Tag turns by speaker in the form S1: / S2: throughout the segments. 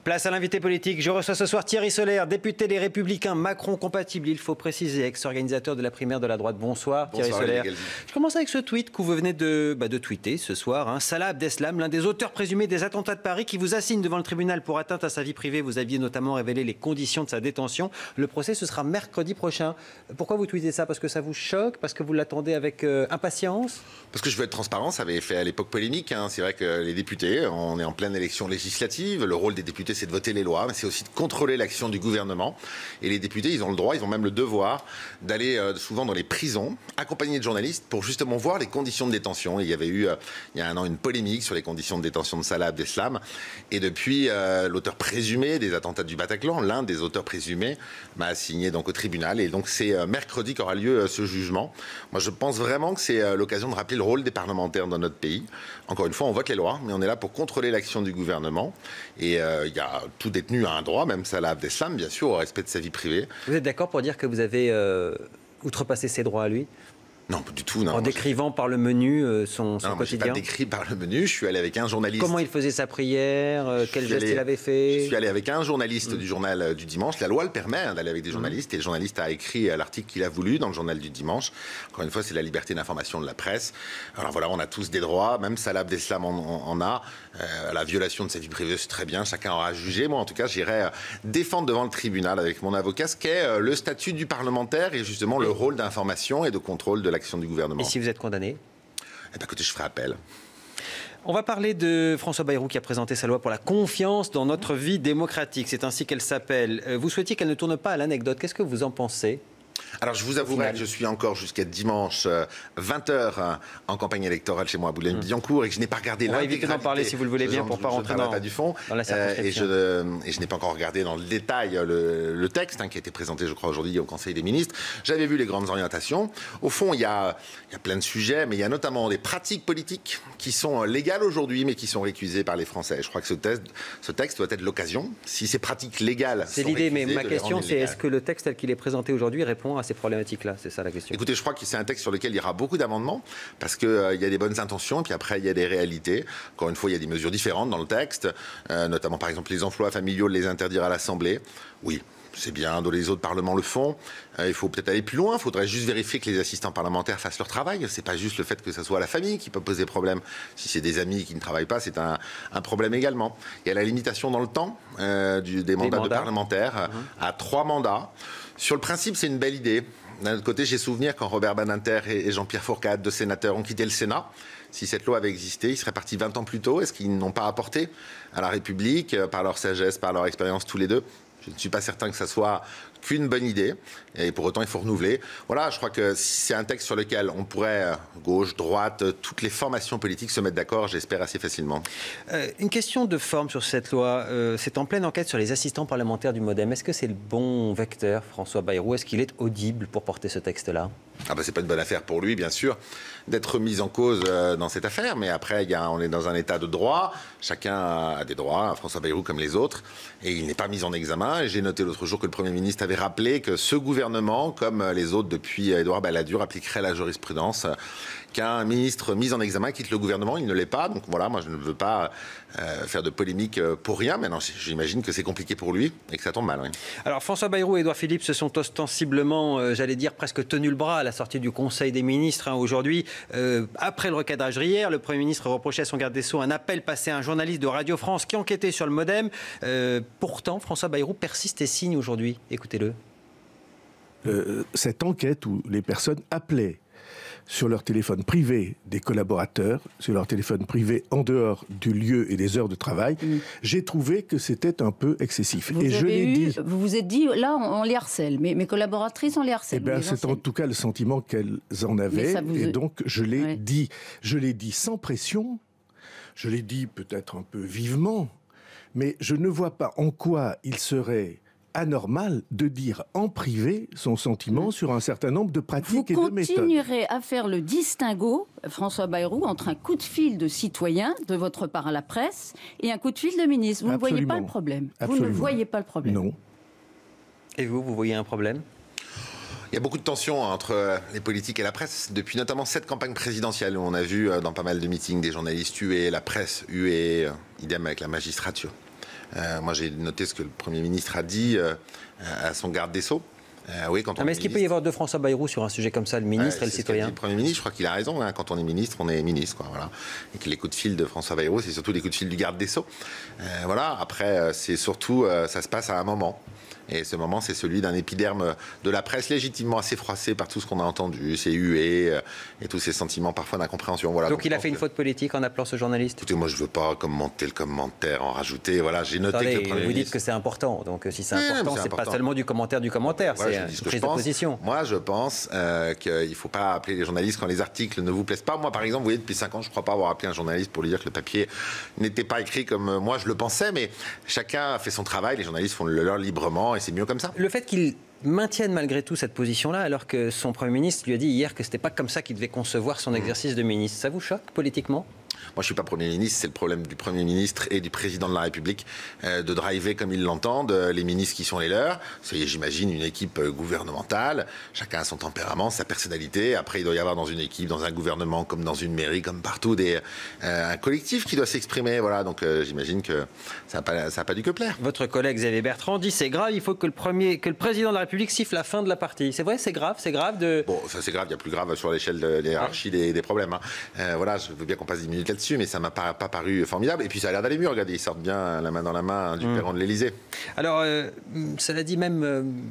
S1: Place à l'invité politique. Je reçois ce soir Thierry Solère, député des Républicains Macron compatible, il faut préciser, ex-organisateur de la primaire de la droite. Bonsoir, Thierry Solère. Je commence avec ce tweet que vous venez de tweeter ce soir. Salah Abdeslam, l'un des auteurs présumés des attentats de Paris, qui vous assigne devant le tribunal pour atteinte à sa vie privée. Vous aviez notamment révélé les conditions de sa détention. Le procès, ce sera mercredi prochain. Pourquoi vous tweetez ça? Parce que ça vous choque? Parce que vous l'attendez avec impatience?
S2: Parce que je veux être transparent, ça avait fait à l'époque polémique. C'est vrai que les députés, on est en pleine élection législative. Le rôle des députés, c'est de voter les lois, mais c'est aussi de contrôler l'action du gouvernement. Et les députés, ils ont le droit, ils ont même le devoir d'aller souvent dans les prisons, accompagnés de journalistes, pour justement voir les conditions de détention. Et il y avait eu, il y a un an, une polémique sur les conditions de détention de Salah Abdeslam. Et depuis, l'auteur présumé des attentats du Bataclan, l'un des auteurs présumés, m'a assigné donc au tribunal. Et donc c'est mercredi qu'aura lieu ce jugement. Moi, je pense vraiment que c'est l'occasion de rappeler le rôle des parlementaires dans notre pays. Encore une fois, on vote les lois, mais on est là pour contrôler l'action du gouvernement. Et il y a tout détenu a un droit, même Salah Abdeslam, bien sûr, au respect de sa vie privée.
S1: Vous êtes d'accord pour dire que vous avez outrepassé ses droits à lui?
S2: Non, pas du tout. Non.
S1: En décrivant par le menu son quotidien?
S2: Je n'ai pas décrit par le menu. Je suis allé avec un journaliste.
S1: Comment il faisait sa prière? Quel geste il avait fait?
S2: Je suis allé avec un journaliste du journal du dimanche. La loi le permet d'aller avec des journalistes. Et le journaliste a écrit l'article qu'il a voulu dans le journal du dimanche. Encore une fois, c'est la liberté d'information de la presse. Alors voilà, on a tous des droits. Même Salah Abdeslam en a. La violation de sa vie privée, c'est très bien. Chacun aura jugé. Moi, en tout cas, j'irai défendre devant le tribunal avec mon avocat ce qu'est le statut du parlementaire et justement le rôle d'information et de contrôle de l'action du gouvernement.
S1: Et si vous êtes condamné?
S2: Eh bien, écoutez, je ferai appel.
S1: On va parler de François Bayrou qui a présenté sa loi pour la confiance dans notre vie démocratique. C'est ainsi qu'elle s'appelle. Vous souhaitiez qu'elle ne tourne pas à l'anecdote. Qu'est-ce que vous en pensez?
S2: Alors, je vous avouerai que je suis encore jusqu'à dimanche 20h en campagne électorale chez moi à Boulogne-Billancourt et que je n'ai pas regardé l'intégralité.
S1: On va éviter d'en parler si vous le voulez bien pour ne pas rentrer dans la circonscription.
S2: Et je n'ai pas encore regardé dans le détail le texte qui a été présenté, je crois, aujourd'hui au Conseil des ministres. J'avais vu les grandes orientations. Au fond, il y a plein de sujets, mais il y a notamment des pratiques politiques qui sont légales aujourd'hui, mais qui sont récusées par les Français. Je crois que ce texte doit être l'occasion. Si ces pratiques légales sont récusées,
S1: c'est l'idée, mais ma question, c'est est-ce que le texte tel qu'il est présenté aujourd'hui répond à ces problématiques-là? C'est ça la question.
S2: Écoutez, je crois que c'est un texte sur lequel il y aura beaucoup d'amendements parce qu'il y a des bonnes intentions, puis après il y a des réalités. Encore une fois, il y a des mesures différentes dans le texte, notamment par exemple les emplois familiaux, les interdire à l'Assemblée. Oui. C'est bien, les autres parlements le font. Il faut peut-être aller plus loin. Il faudrait juste vérifier que les assistants parlementaires fassent leur travail. C'est pas juste le fait que ce soit la famille qui peut poser problème. Si c'est des amis qui ne travaillent pas, c'est un problème également. Il y a la limitation dans le temps des mandats de parlementaires à 3 mandats. Sur le principe, c'est une belle idée. D'un autre côté, j'ai souvenir quand Robert Badinter et Jean-Pierre Fourcade, 2 sénateurs, ont quitté le Sénat. Si cette loi avait existé, ils seraient partis 20 ans plus tôt. Est-ce qu'ils n'ont pas apporté à la République, par leur sagesse, par leur expérience tous les deux? Je ne suis pas certain que ça soit qu'une bonne idée, et pour autant il faut renouveler. Voilà, je crois que c'est un texte sur lequel on pourrait, gauche, droite, toutes les formations politiques se mettre d'accord, j'espère assez facilement.
S1: Une question de forme sur cette loi, c'est en pleine enquête sur les assistants parlementaires du MoDem. Est-ce que c'est le bon vecteur, François Bayrou? Est-ce qu'il est audible pour porter ce texte-là?
S2: C'est pas une bonne affaire pour lui, bien sûr, d'être mis en cause dans cette affaire, mais après, on est dans un état de droit, chacun a des droits, François Bayrou comme les autres, et il n'est pas mis en examen. Et j'ai noté l'autre jour que le Premier ministre avait rappelé que ce gouvernement, comme les autres depuis Édouard Balladur, appliquerait la jurisprudence qu'un ministre mis en examen quitte le gouvernement, il ne l'est pas. Donc voilà, moi je ne veux pas faire de polémique pour rien, mais non, j'imagine que c'est compliqué pour lui et que ça tombe mal. Oui.
S1: Alors François Bayrou et Édouard Philippe se sont ostensiblement, j'allais dire, presque tenus le bras à la sortie du Conseil des ministres aujourd'hui. Après le recadrage hier, le Premier ministre reprochait à son garde des Sceaux un appel passé à un journaliste de Radio France qui enquêtait sur le MoDem. Pourtant, François Bayrou persiste et signe aujourd'hui. Écoutez-le.
S3: Cette enquête où les personnes appelaient sur leur téléphone privé des collaborateurs, sur leur téléphone privé en dehors du lieu et des heures de travail, j'ai trouvé que c'était un peu excessif.
S4: Vous vous êtes dit, là, on les harcèle. Mes collaboratrices, on les harcèle.
S3: C'est en tout cas le sentiment qu'elles en avaient. Et donc, je l'ai dit. Je l'ai dit sans pression. Je l'ai dit peut-être un peu vivement. Mais je ne vois pas en quoi il serait anormal de dire en privé son sentiment sur un certain nombre de pratiques et de méthodes.
S4: Vous continuerez à faire le distinguo, François Bayrou, entre un coup de fil de citoyen de votre part à la presse et un coup de fil de ministre. Vous ne voyez pas le problème. Vous ne voyez pas le problème.
S3: Non.
S1: Et vous voyez un problème?
S2: Il y a beaucoup de tensions entre les politiques et la presse, depuis notamment cette campagne présidentielle où on a vu dans pas mal de meetings des journalistes hués, la presse huée, idem avec la magistrature. Moi, j'ai noté ce que le Premier ministre a dit à son garde des Sceaux. Oui,
S1: mais est-ce qu'il peut y avoir deux François Bayrou sur un sujet comme ça, le ministre et le citoyen?
S2: Le Premier ministre, je crois qu'il a raison. Hein, quand on est ministre, on est ministre. Quoi, voilà. Et que les coups de fil de François Bayrou, c'est surtout les coups de fil du garde des Sceaux. Voilà. Après, c'est surtout, ça se passe à un moment. Et ce moment, c'est celui d'un épiderme de la presse légitimement assez froissé par tout ce qu'on a entendu, ces huées et tous ces sentiments parfois d'incompréhension. Voilà,
S1: donc il a fait une faute politique en appelant ce journaliste?
S2: Écoutez, moi je ne veux pas commenter le commentaire, en rajouter. Voilà, j'ai noté que le Premier
S1: vous
S2: ministre...
S1: dites que c'est important. Donc si c'est important, c'est pas seulement du commentaire, voilà, c'est une prise de position.
S2: Moi, je pense qu'il ne faut pas appeler les journalistes quand les articles ne vous plaisent pas. Moi, par exemple, vous voyez, depuis 5 ans, je ne crois pas avoir appelé un journaliste pour lui dire que le papier n'était pas écrit comme moi je le pensais, mais chacun a fait son travail, les journalistes font le leur librement et c'est mieux comme ça.
S1: Le fait qu'il maintienne malgré tout cette position-là, alors que son Premier ministre lui a dit hier que c'était pas comme ça qu'il devait concevoir son exercice de ministre, ça vous choque politiquement?
S2: Moi, je ne suis pas Premier ministre, c'est le problème du Premier ministre et du Président de la République de driver comme ils l'entendent les ministres qui sont les leurs. C'est, j'imagine, une équipe gouvernementale. Chacun a son tempérament, sa personnalité. Après, il doit y avoir dans une équipe, dans un gouvernement, comme dans une mairie, comme partout, un collectif qui doit s'exprimer. Voilà, donc j'imagine que ça n'a pas dû que plaire.
S1: Votre collègue Xavier Bertrand dit c'est grave, il faut que le Président de la République siffle la fin de la partie. C'est vrai, c'est grave de...
S2: Bon, ça c'est grave, il y a plus grave sur l'échelle de l'hierarchie des problèmes. Hein. Voilà, je veux bien qu'on passe 10 minutes là-dessus, mais ça m'a pas paru formidable. Et puis ça a l'air d'aller mieux. Regardez, ils sortent bien la main dans la main du perron de l'Élysée.
S1: Alors, cela dit, même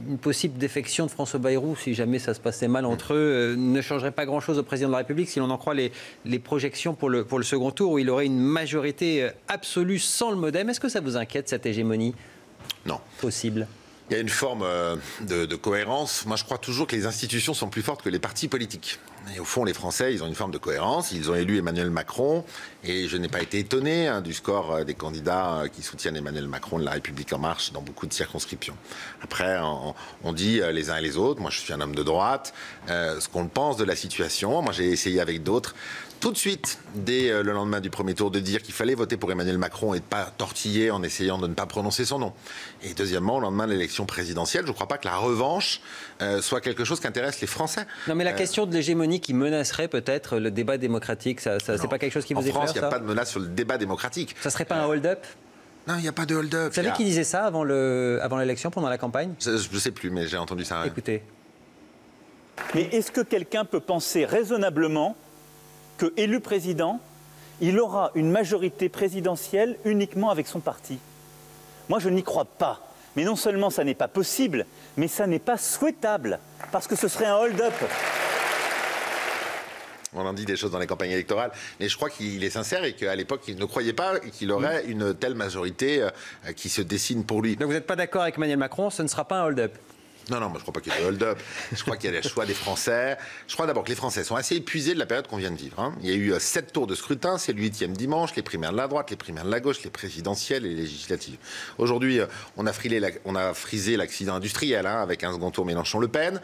S1: une possible défection de François Bayrou, si jamais ça se passait mal entre eux, ne changerait pas grand-chose au Président de la République si l'on en croit les projections pour le second tour, où il aurait une majorité absolue sans le MoDem. Est-ce que ça vous inquiète, cette hégémonie?
S2: Non.
S1: Possible.
S2: Il y a une forme de cohérence. Moi, je crois toujours que les institutions sont plus fortes que les partis politiques. Et au fond, les Français, ils ont une forme de cohérence. Ils ont élu Emmanuel Macron. Et je n'ai pas été étonné du score des candidats qui soutiennent Emmanuel Macron de La République En Marche dans beaucoup de circonscriptions. Après, on dit les uns et les autres. Moi, je suis un homme de droite. Ce qu'on pense de la situation. Moi, j'ai essayé avec d'autres tout de suite, dès le lendemain du premier tour, de dire qu'il fallait voter pour Emmanuel Macron et de ne pas tortiller en essayant de ne pas prononcer son nom. Et deuxièmement, au lendemain de l'élection présidentielle, je ne crois pas que la revanche soit quelque chose qui intéresse les Français.
S1: Non, mais la question de l'hégémonie qui menacerait peut-être le débat démocratique, ça c'est pas quelque chose qui vous effraie?
S2: En France, il n'y a pas de menace sur le débat démocratique.
S1: Ça serait pas un hold-up?
S2: Non, il n'y a pas de hold-up.
S1: Vous savez qui disait ça avant l'élection, pendant la campagne?
S2: Je ne sais plus, mais j'ai entendu ça.
S1: Écoutez.
S5: Mais est-ce que quelqu'un peut penser raisonnablement que, élu président, il aura une majorité présidentielle uniquement avec son parti? Moi, je n'y crois pas. Mais non seulement ça n'est pas possible, mais ça n'est pas souhaitable, parce que ce serait un hold-up.
S2: On en dit des choses dans les campagnes électorales, mais je crois qu'il est sincère et qu'à l'époque, il ne croyait pas qu'il aurait une telle majorité qui se dessine pour lui.
S1: Donc vous n'êtes pas d'accord avec Emmanuel Macron, ce ne sera pas un hold-up?
S2: Non, moi je ne crois pas qu'il y ait de hold-up. Je crois qu'il y a le choix des Français. Je crois d'abord que les Français sont assez épuisés de la période qu'on vient de vivre. Hein. Il y a eu 7 tours de scrutin, c'est le 8e dimanche, les primaires de la droite, les primaires de la gauche, les présidentielles et les législatives. Aujourd'hui, on a frisé l'accident industriel hein, avec un second tour Mélenchon-Le Pen.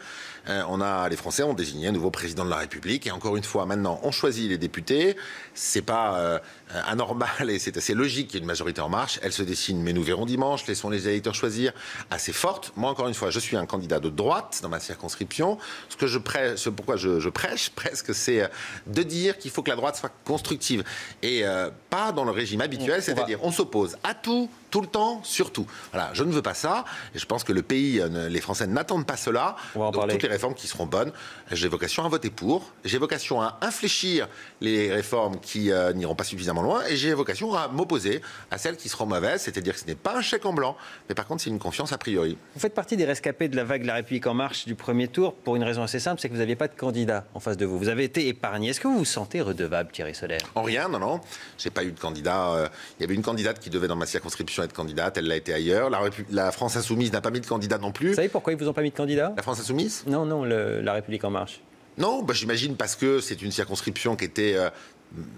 S2: Les Français ont désigné un nouveau président de la République. Et encore une fois, maintenant, on choisit les députés. C'est pas anormal et c'est assez logique qu'il y ait une majorité En Marche. Elle se dessine, mais nous verrons dimanche. Laissons les électeurs choisir. Assez forte. Moi, encore une fois, je suis un candidat de droite dans ma circonscription. Ce pourquoi je prêche presque, c'est de dire qu'il faut que la droite soit constructive et pas dans le régime habituel, c'est-à-dire on s'oppose à tout le temps, surtout. Voilà, je ne veux pas ça. Et je pense que le pays, les Français n'attendent pas cela. Donc toutes les réformes qui seront bonnes, j'ai vocation à voter pour. J'ai vocation à infléchir les réformes qui n'iront pas suffisamment loin. Et j'ai vocation à m'opposer à celles qui seront mauvaises. C'est-à-dire que ce n'est pas un chèque en blanc, mais par contre c'est une confiance a priori.
S1: Vous faites partie des rescapés de la vague de La République En Marche du premier tour pour une raison assez simple, c'est que vous n'aviez pas de candidat en face de vous. Vous avez été épargné. Est-ce que vous vous sentez redevable, Thierry Soler?
S2: En rien, non. J'ai pas eu de candidat. Il y avait une candidate qui devait dans ma circonscription être candidate, elle l'a été ailleurs. La France Insoumise n'a pas mis de candidat non plus.
S1: Vous savez pourquoi ils vous ont pas mis de candidat?
S2: La France Insoumise?
S1: Non, La République En Marche.
S2: Non, j'imagine parce que c'est une circonscription qui était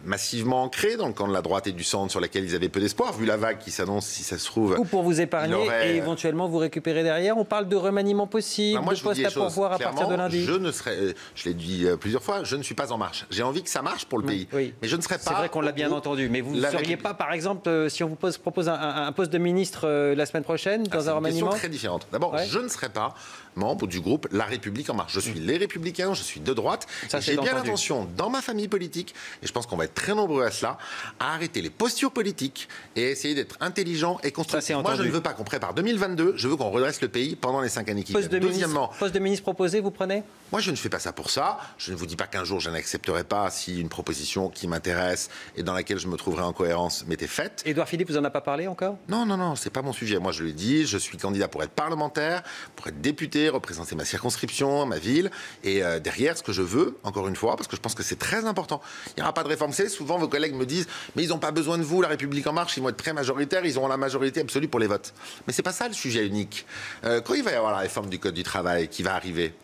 S2: massivement ancrés dans le camp de la droite et du centre sur laquelle ils avaient peu d'espoir, vu la vague qui s'annonce, si ça se trouve.
S1: Ou pour vous épargner et éventuellement vous récupérer derrière. On parle de remaniement possible,
S2: moi,
S1: de poste à pourvoir à partir de lundi.
S2: Je l'ai dit plusieurs fois, je ne suis pas En Marche. J'ai envie que ça marche pour le pays.
S1: Oui.
S2: Mais je ne serai pas.
S1: C'est vrai qu'on l'a bien entendu. Mais vous ne seriez pas, par exemple, si on vous propose un poste de ministre la semaine prochaine, dans un remaniement?
S2: C'est une question très différente. D'abord, je ne serai pas membre du groupe La République En Marche. Je suis les Républicains, je suis de droite. J'ai bien l'intention, dans ma famille politique, et je pense pense qu'on va être très nombreux à cela, à arrêter les postures politiques et essayer d'être intelligent et constructif. Moi, je ne veux pas qu'on prépare 2022, je veux qu'on redresse le pays pendant les 5 années qui viennent.
S1: Deuxièmement, poste de ministre proposé, vous prenez ?
S2: Moi, je ne fais pas ça pour ça. Je ne vous dis pas qu'un jour, je n'accepterai pas si une proposition qui m'intéresse et dans laquelle je me trouverai en cohérence m'était faite.
S1: Édouard Philippe, vous en avez pas parlé encore ?
S2: Non, c'est pas mon sujet. Moi, je l'ai dit, je suis candidat pour être parlementaire, pour être député, représenter ma circonscription, ma ville. Et derrière, ce que je veux, encore une fois, parce que je pense que c'est très important, il n'y aura pas de réforme. Vous savez, souvent, vos collègues me disent « Mais ils n'ont pas besoin de vous, la République En Marche, ils vont être très majoritaires, ils auront la majorité absolue pour les votes. » Mais c'est pas ça le sujet unique. Quand il va y avoir la réforme du Code du travail qui va arriver,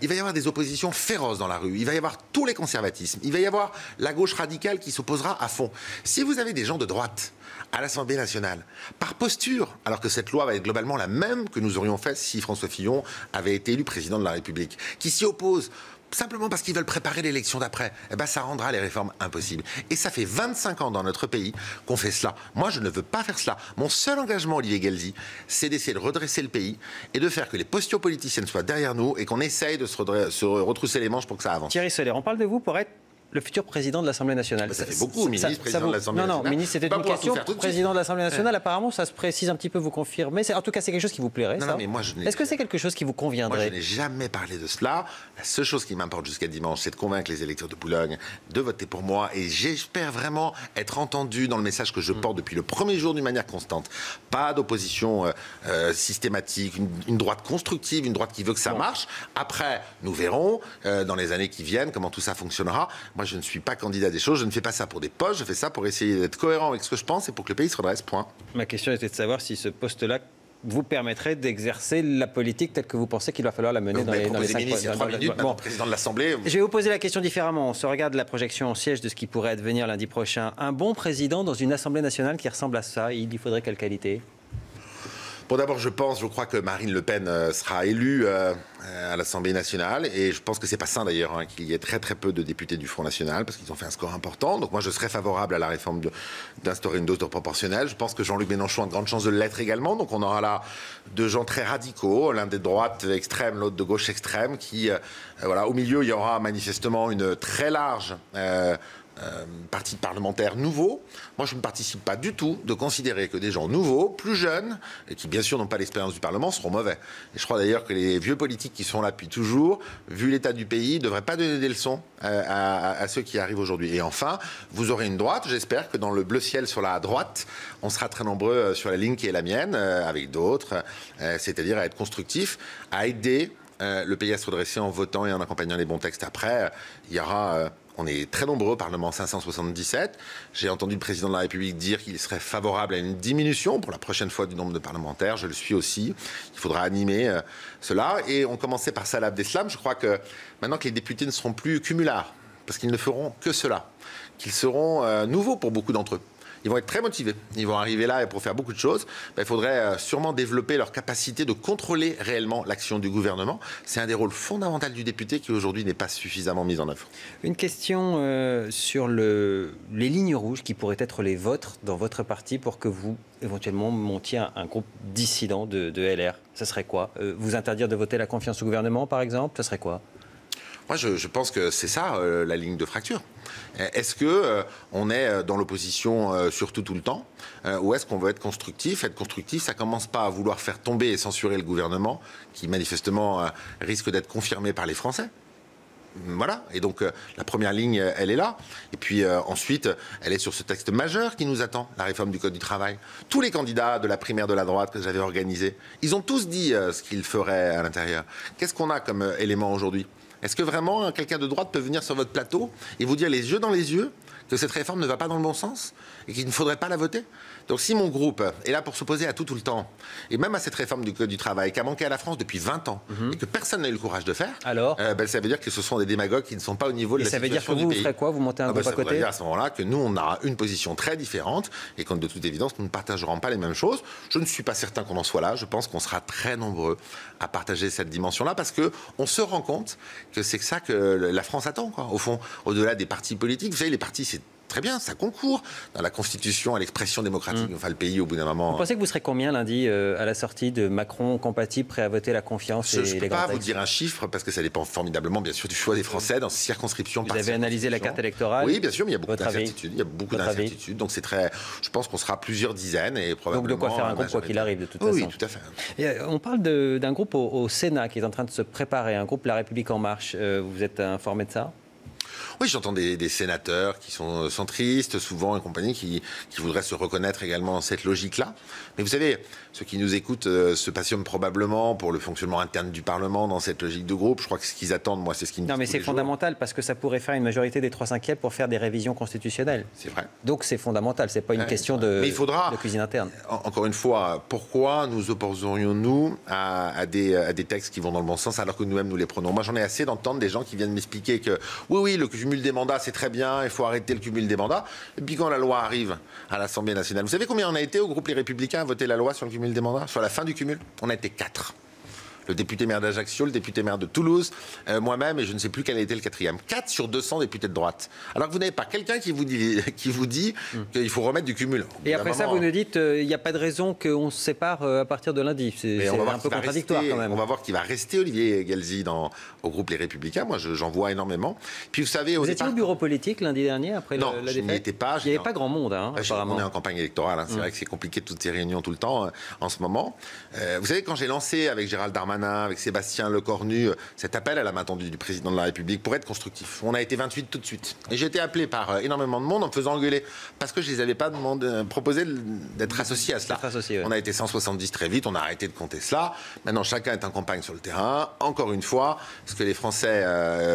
S2: il va y avoir des oppositions féroces dans la rue, il va y avoir tous les conservatismes, il va y avoir la gauche radicale qui s'opposera à fond. Si vous avez des gens de droite à l'Assemblée nationale, par posture, alors que cette loi va être globalement la même que nous aurions fait si François Fillon avait été élu président de la République, qui s'y opposent, simplement parce qu'ils veulent préparer l'élection d'après, eh ben ça rendra les réformes impossibles. Et ça fait 25 ans dans notre pays qu'on fait cela. Moi, je ne veux pas faire cela. Mon seul engagement, Olivier Guelzi, c'est d'essayer de redresser le pays et de faire que les postures politiciennes soient derrière nous et qu'on essaye de se retrousser les manches pour que ça avance.
S1: Thierry Soler, on parle de vous pour être le futur président de l'Assemblée nationale.
S2: Ça fait beaucoup, ministre, président de l'Assemblée nationale.
S1: Non, ministre, c'était une question. Président de l'Assemblée nationale, apparemment, ça se précise un petit peu, vous confirmez. En tout cas, c'est quelque chose qui vous plairait, ça ?
S2: Mais moi,
S1: est-ce que c'est quelque chose qui vous conviendrait ?
S2: Moi, je n'ai jamais parlé de cela. La seule chose qui m'importe jusqu'à dimanche, c'est de convaincre les électeurs de Boulogne de voter pour moi. Et j'espère vraiment être entendu dans le message que je porte depuis le premier jour d'une manière constante. Pas d'opposition systématique, une droite constructive, une droite qui veut que ça marche. Après, nous verrons dans les années qui viennent comment tout ça fonctionnera. Moi, je ne suis pas candidat à des choses, je ne fais pas ça pour des postes, je fais ça pour essayer d'être cohérent avec ce que je pense et pour que le pays se redresse, point.
S1: Ma question était de savoir si ce poste-là vous permettrait d'exercer la politique telle que vous pensez qu'il va falloir la mener dans les 5
S2: minutes, président de l'Assemblée.
S1: Je vais vous poser la question différemment. On se regarde la projection en siège de ce qui pourrait advenir lundi prochain. Un bon président dans une Assemblée nationale qui ressemble à ça, il lui faudrait quelle qualité ?
S2: Bon, d'abord, je crois que Marine Le Pen sera élue à l'Assemblée nationale, et je pense que c'est pas sain d'ailleurs qu'il y ait très très peu de députés du Front National, parce qu'ils ont fait un score important. Donc moi, je serais favorable à la réforme d'instaurer une dose de proportionnelle. Je pense que Jean-Luc Mélenchon a de grandes chances de l'être également. Donc on aura là deux gens très radicaux, l'un de droite extrême, l'autre de gauche extrême, qui, au milieu, il y aura manifestement une très large parti parlementaire nouveau. Moi, je ne participe pas du tout de considérer que des gens nouveaux, plus jeunes, et qui bien sûr n'ont pas l'expérience du Parlement, seront mauvais. Et je crois d'ailleurs que les vieux politiques qui sont là depuis toujours, vu l'état du pays, ne devraient pas donner des leçons à ceux qui arrivent aujourd'hui. Et enfin, vous aurez une droite. J'espère que dans le bleu ciel sur la droite, on sera très nombreux sur la ligne qui est la mienne, avec d'autres, c'est-à-dire à être constructif, à aider le pays à se redresser en votant et en accompagnant les bons textes. Après, il y aura... on est très nombreux au Parlement, 577. J'ai entendu le président de la République dire qu'il serait favorable à une diminution pour la prochaine fois du nombre de parlementaires. Je le suis aussi. Il faudra animer cela. Et on commençait par Salah Abdeslam. Je crois que maintenant que les députés ne seront plus cumulards, parce qu'ils ne feront que cela, qu'ils seront nouveaux pour beaucoup d'entre eux. Ils vont être très motivés. Ils vont arriver là pour faire beaucoup de choses. Il faudrait sûrement développer leur capacité de contrôler réellement l'action du gouvernement. C'est un des rôles fondamentaux du député qui aujourd'hui n'est pas suffisamment mis en œuvre.
S1: Une question sur les lignes rouges qui pourraient être les vôtres dans votre parti pour que vous, éventuellement, montiez un groupe dissident de LR. Ça serait quoi ? Vous interdire de voter la confiance au gouvernement, par exemple ? Ça serait quoi ?
S2: Moi, je pense que c'est ça, la ligne de fracture. Est-ce qu'on est dans l'opposition surtout tout le temps ou est-ce qu'on veut être constructif ? Être constructif, ça commence pas à vouloir faire tomber et censurer le gouvernement, qui manifestement risque d'être confirmé par les Français. Voilà, et donc la première ligne, elle est là. Et puis ensuite, elle est sur ce texte majeur qui nous attend, la réforme du Code du travail. Tous les candidats de la primaire de la droite que j'avais organisée, ils ont tous dit ce qu'ils feraient à l'intérieur. Qu'est-ce qu'on a comme élément aujourd'hui ? Est-ce que vraiment quelqu'un de droite peut venir sur votre plateau et vous dire les yeux dans les yeux que cette réforme ne va pas dans le bon sens et qu'il ne faudrait pas la voter ? Donc si mon groupe est là pour s'opposer à tout le temps, et même à cette réforme du Code du travail qui a manqué à la France depuis 20 ans, et que personne n'a eu le courage de faire,
S1: alors
S2: ça veut dire que ce sont des démagogues qui ne sont pas au niveau de la situation du pays.
S1: Ça veut dire que vous ferez quoi ? Vous montez un groupe à côté ?
S2: Ça veut dire à ce moment-là que nous, on aura une position très différente et que de toute évidence, nous ne partagerons pas les mêmes choses. Je ne suis pas certain qu'on en soit là. Je pense qu'on sera très nombreux à partager cette dimension-là parce qu'on se rend compte que c'est ça que la France attend, quoi. Au fond, au-delà des partis politiques. Vous savez, les partis, c'est très bien, ça concourt dans la Constitution à l'expression démocratique. Enfin, le pays, au bout d'un moment...
S1: Vous pensez que vous serez combien lundi à la sortie de Macron compatible, prêt à voter la confiance et les grands textes ?
S2: Je ne peux pas vous dire un chiffre, parce que ça dépend formidablement, bien sûr, du choix des Français dans ces circonscriptions.
S1: Vous avez analysé la carte électorale ?
S2: Oui, bien sûr, mais il y a beaucoup d'incertitudes. Il y a beaucoup d'incertitudes, donc c'est très... Je pense qu'on sera plusieurs dizaines et probablement...
S1: Donc de quoi faire un groupe, quoi qu'il arrive, de toute façon.
S2: Oui, tout à fait.
S1: Et on parle d'un groupe au Sénat qui est en train de se préparer, un groupe La République En Marche. Vous êtes informé de ça ?
S2: Oui, j'entends des sénateurs qui sont centristes, souvent, et compagnie, qui voudraient se reconnaître également dans cette logique-là. Mais vous savez, ceux qui nous écoutent se passionnent probablement pour le fonctionnement interne du Parlement dans cette logique de groupe. Je crois que ce qu'ils attendent, moi, c'est ce qu'ils me disent.
S1: Non, mais c'est fondamental, parce que ça pourrait faire une majorité des 3/5 pour faire des révisions constitutionnelles.
S2: C'est vrai.
S1: Donc c'est fondamental, c'est pas une question de cuisine interne.
S2: Encore une fois, pourquoi nous opposerions-nous à des textes qui vont dans le bon sens alors que nous-mêmes nous les prenons? Moi, j'en ai assez d'entendre des gens qui viennent m'expliquer que oui, le cumul des mandats, c'est très bien, il faut arrêter le cumul des mandats. Et puis quand la loi arrive à l'Assemblée nationale, vous savez combien on a été au groupe Les Républicains à voter la loi sur le cumul des mandats? Sur la fin du cumul, on a été 4. Le député maire d'Ajaccio, le député maire de Toulouse, moi-même, et je ne sais plus quel a été le 4e. 4 sur 200 députés de droite. Alors que vous n'avez pas quelqu'un qui vous dit qu'il faut remettre du cumul.
S1: Et après ça, vous nous dites, il n'y a pas de raison qu'on se sépare à partir de lundi. C'est un peu contradictoire quand même.
S2: On va voir qui va rester, Olivier Guelzi, au groupe Les Républicains. Moi, j'en vois énormément. Puis vous savez,
S1: vous étiez au bureau politique lundi dernier, après la défaite?
S2: Non, je n'y étais pas.
S1: Il n'y avait pas grand monde, apparemment.
S2: On est en campagne électorale. C'est vrai que c'est compliqué toutes ces réunions tout le temps en ce moment. Vous savez, quand j'ai lancé avec Gérald Darmanin, avec Sébastien Lecornu, cet appel à la main tendue du président de la République pour être constructif. On a été 28 tout de suite. Et j'ai été appelé par énormément de monde en me faisant engueuler parce que je ne les avais pas proposé d'être associés à cela. On a été 170 très vite, on a arrêté de compter cela. Maintenant, chacun est en campagne sur le terrain. Encore une fois, ce que les Français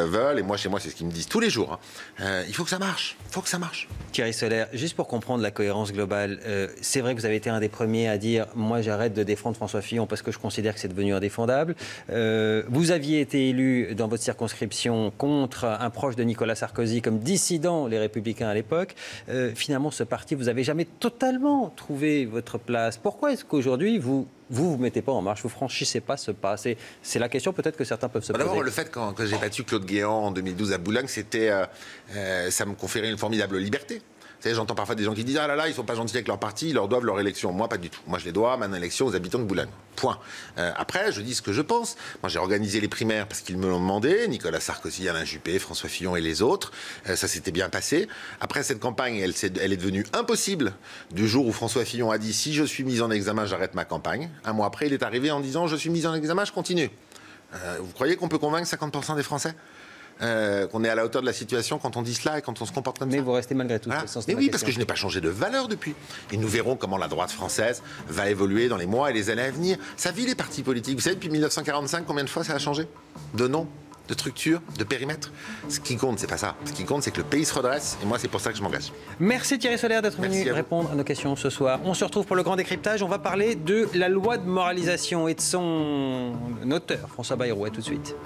S2: veulent, et moi, chez moi, c'est ce qu'ils me disent tous les jours, il faut que ça marche. Il faut que ça marche.
S1: Thierry Solère, juste pour comprendre la cohérence globale, c'est vrai que vous avez été un des premiers à dire « moi, j'arrête de défendre François Fillon parce que je considère que c'est devenu indéfendable ». Vous aviez été élu dans votre circonscription contre un proche de Nicolas Sarkozy comme dissident Les Républicains à l'époque. Finalement, ce parti, vous n'avez jamais totalement trouvé votre place. Pourquoi est-ce qu'aujourd'hui, vous mettez pas en marche, vous franchissez pas ce pas? C'est la question peut-être que certains peuvent se poser.
S2: D'abord, le fait que j'ai battu Claude Guéant en 2012 à Boulogne, ça me conférait une formidable liberté. Vous savez, j'entends parfois des gens qui disent « Ah là là, ils ne sont pas gentils avec leur parti, ils leur doivent leur élection ». Moi, pas du tout. Moi, je les dois, ma élection aux habitants de Boulogne. Point. Après, je dis ce que je pense. Moi, j'ai organisé les primaires parce qu'ils me l'ont demandé. Nicolas Sarkozy, Alain Juppé, François Fillon et les autres. Ça s'était bien passé. Après, cette campagne, elle est devenue impossible du jour où François Fillon a dit « Si je suis mis en examen, j'arrête ma campagne ». Un mois après, il est arrivé en disant « Je suis mis en examen, je continue ». Vous croyez qu'on peut convaincre 50% des Français qu'on est à la hauteur de la situation quand on dit cela et quand on se comporte comme ça?
S1: Mais vous restez malgré tout.
S2: Voilà. Mais oui, parce que je n'ai pas changé de valeur depuis. Et nous verrons comment la droite française va évoluer dans les mois et les années à venir. Ça vit les partis politiques. Vous savez, depuis 1945, combien de fois ça a changé? De nom, de structure, de périmètre. Ce qui compte, c'est pas ça. Ce qui compte, c'est que le pays se redresse. Et moi, c'est pour ça que je m'engage.
S1: Merci Thierry Solère d'être venu répondre à nos questions ce soir. On se retrouve pour le grand décryptage. On va parler de la loi de moralisation et de son auteur, François Bayrou. À tout de suite.